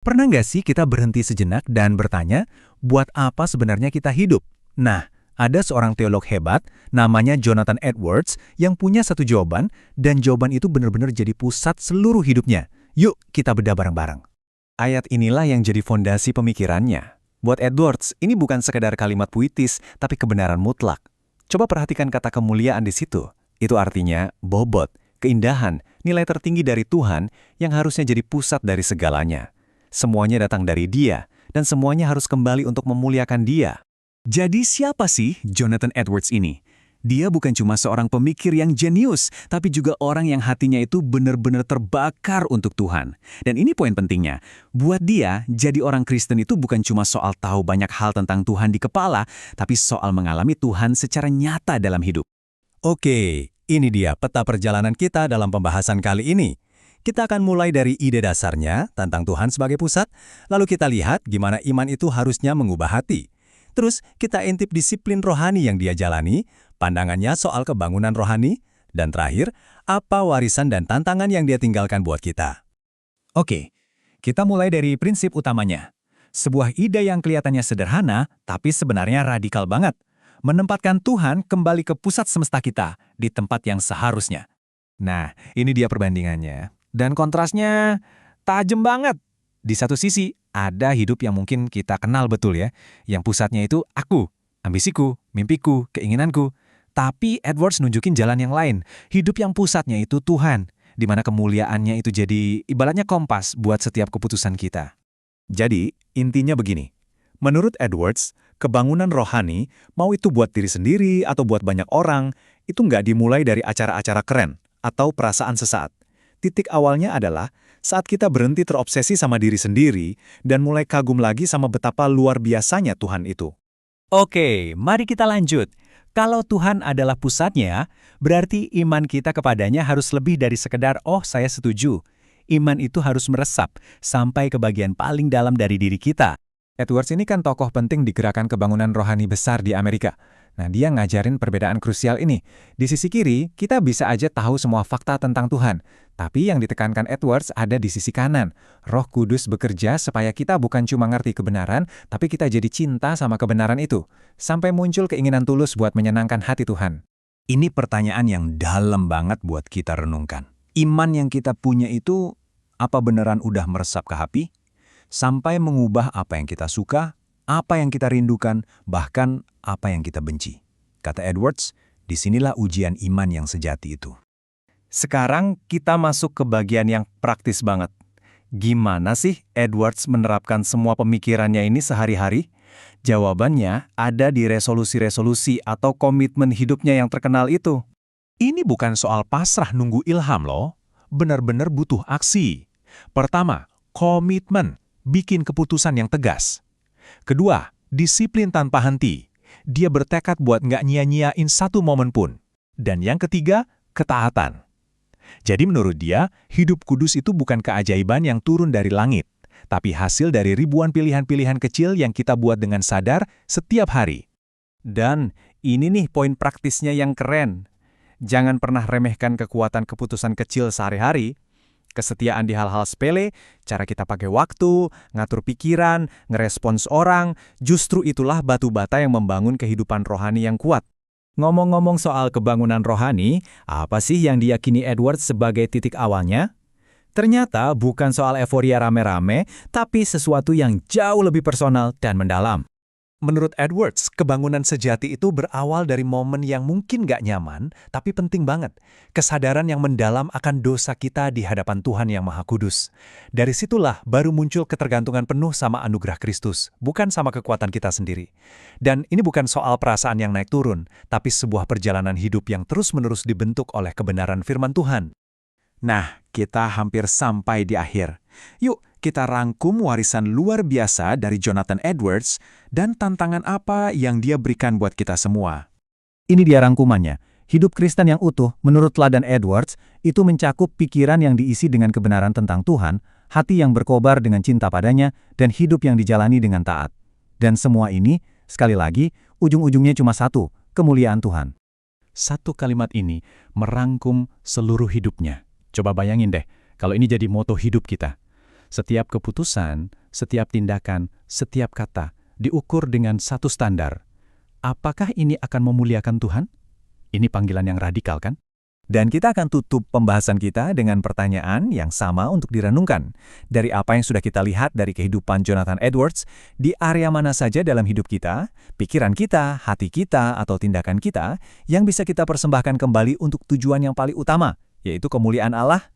Pernah nggak sih kita berhenti sejenak dan bertanya, buat apa sebenarnya kita hidup? Nah, ada seorang teolog hebat, namanya Jonathan Edwards, yang punya satu jawaban, dan jawaban itu benar-benar jadi pusat seluruh hidupnya. Yuk, kita bedah bareng-bareng. Ayat inilah yang jadi fondasi pemikirannya. Buat Edwards, ini bukan sekedar kalimat puitis, tapi kebenaran mutlak. Coba perhatikan kata kemuliaan di situ. Itu artinya bobot, keindahan, nilai tertinggi dari Tuhan yang harusnya jadi pusat dari segalanya. Semuanya datang dari Dia, dan semuanya harus kembali untuk memuliakan Dia. Jadi siapa sih Jonathan Edwards ini? Dia bukan cuma seorang pemikir yang jenius, tapi juga orang yang hatinya itu benar-benar terbakar untuk Tuhan. Dan ini poin pentingnya. Buat dia, jadi orang Kristen itu bukan cuma soal tahu banyak hal tentang Tuhan di kepala, tapi soal mengalami Tuhan secara nyata dalam hidup. Oke, ini dia peta perjalanan kita dalam pembahasan kali ini. Kita akan mulai dari ide dasarnya tentang Tuhan sebagai pusat, lalu kita lihat gimana iman itu harusnya mengubah hati. Terus kita intip disiplin rohani yang dia jalani, pandangannya soal kebangunan rohani, dan terakhir, apa warisan dan tantangan yang dia tinggalkan buat kita. Oke, kita mulai dari prinsip utamanya. Sebuah ide yang kelihatannya sederhana, tapi sebenarnya radikal banget. Menempatkan Tuhan kembali ke pusat semesta kita, di tempat yang seharusnya. Nah, ini dia perbandingannya. Dan kontrasnya tajam banget. Di satu sisi, ada hidup yang mungkin kita kenal betul ya, yang pusatnya itu aku, ambisiku, mimpiku, keinginanku. Tapi Edwards nunjukin jalan yang lain, hidup yang pusatnya itu Tuhan, di mana kemuliaannya itu jadi ibaratnya kompas buat setiap keputusan kita. Jadi, intinya begini. Menurut Edwards, kebangunan rohani, mau itu buat diri sendiri atau buat banyak orang, itu nggak dimulai dari acara-acara keren atau perasaan sesaat. Titik awalnya adalah saat kita berhenti terobsesi sama diri sendiri dan mulai kagum lagi sama betapa luar biasanya Tuhan itu. Oke, mari kita lanjut. Kalau Tuhan adalah pusatnya, berarti iman kita kepadanya harus lebih dari sekedar "oh, saya setuju". Iman itu harus meresap sampai ke bagian paling dalam dari diri kita. Edwards ini kan tokoh penting di gerakan kebangunan rohani besar di Amerika. Nah, dia ngajarin perbedaan krusial ini. Di sisi kiri, kita bisa aja tahu semua fakta tentang Tuhan. Tapi yang ditekankan Edwards ada di sisi kanan. Roh Kudus bekerja supaya kita bukan cuma ngerti kebenaran, tapi kita jadi cinta sama kebenaran itu. Sampai muncul keinginan tulus buat menyenangkan hati Tuhan. Ini pertanyaan yang dalam banget buat kita renungkan. Iman yang kita punya itu, apa beneran udah meresap ke hati? Sampai mengubah apa yang kita suka, apa yang kita rindukan, bahkan apa yang kita benci. Kata Edwards, disinilah ujian iman yang sejati itu. Sekarang kita masuk ke bagian yang praktis banget. Gimana sih Edwards menerapkan semua pemikirannya ini sehari-hari? Jawabannya ada di resolusi-resolusi atau komitmen hidupnya yang terkenal itu. Ini bukan soal pasrah nunggu ilham loh, benar-benar butuh aksi. Pertama, komitmen, bikin keputusan yang tegas. Kedua, disiplin tanpa henti. Dia bertekad buat nggak nyia-nyiain satu momen pun. Dan yang ketiga, ketaatan. Jadi menurut dia, hidup kudus itu bukan keajaiban yang turun dari langit, tapi hasil dari ribuan pilihan-pilihan kecil yang kita buat dengan sadar setiap hari. Dan ini nih poin praktisnya yang keren. Jangan pernah remehkan kekuatan keputusan kecil sehari-hari. Kesetiaan di hal-hal sepele, cara kita pakai waktu, ngatur pikiran, ngerespons orang, justru itulah batu bata yang membangun kehidupan rohani yang kuat. Ngomong-ngomong soal kebangunan rohani, apa sih yang diyakini Edwards sebagai titik awalnya? Ternyata bukan soal euforia rame-rame, tapi sesuatu yang jauh lebih personal dan mendalam. Menurut Edwards, kebangunan sejati itu berawal dari momen yang mungkin gak nyaman, tapi penting banget. Kesadaran yang mendalam akan dosa kita di hadapan Tuhan yang Maha Kudus. Dari situlah baru muncul ketergantungan penuh sama anugerah Kristus, bukan sama kekuatan kita sendiri. Dan ini bukan soal perasaan yang naik turun, tapi sebuah perjalanan hidup yang terus-menerus dibentuk oleh kebenaran firman Tuhan. Nah, kita hampir sampai di akhir. Yuk, kita rangkum warisan luar biasa dari Jonathan Edwards dan tantangan apa yang dia berikan buat kita semua. Ini dia rangkumannya. Hidup Kristen yang utuh, menurut teladan Edwards, itu mencakup pikiran yang diisi dengan kebenaran tentang Tuhan, hati yang berkobar dengan cinta padanya, dan hidup yang dijalani dengan taat. Dan semua ini, sekali lagi, ujung-ujungnya cuma satu, kemuliaan Tuhan. Satu kalimat ini merangkum seluruh hidupnya. Coba bayangin deh, kalau ini jadi moto hidup kita. Setiap keputusan, setiap tindakan, setiap kata diukur dengan satu standar. Apakah ini akan memuliakan Tuhan? Ini panggilan yang radikal, kan? Dan kita akan tutup pembahasan kita dengan pertanyaan yang sama untuk direnungkan. Dari apa yang sudah kita lihat dari kehidupan Jonathan Edwards, di area mana saja dalam hidup kita, pikiran kita, hati kita, atau tindakan kita, yang bisa kita persembahkan kembali untuk tujuan yang paling utama, yaitu kemuliaan Allah?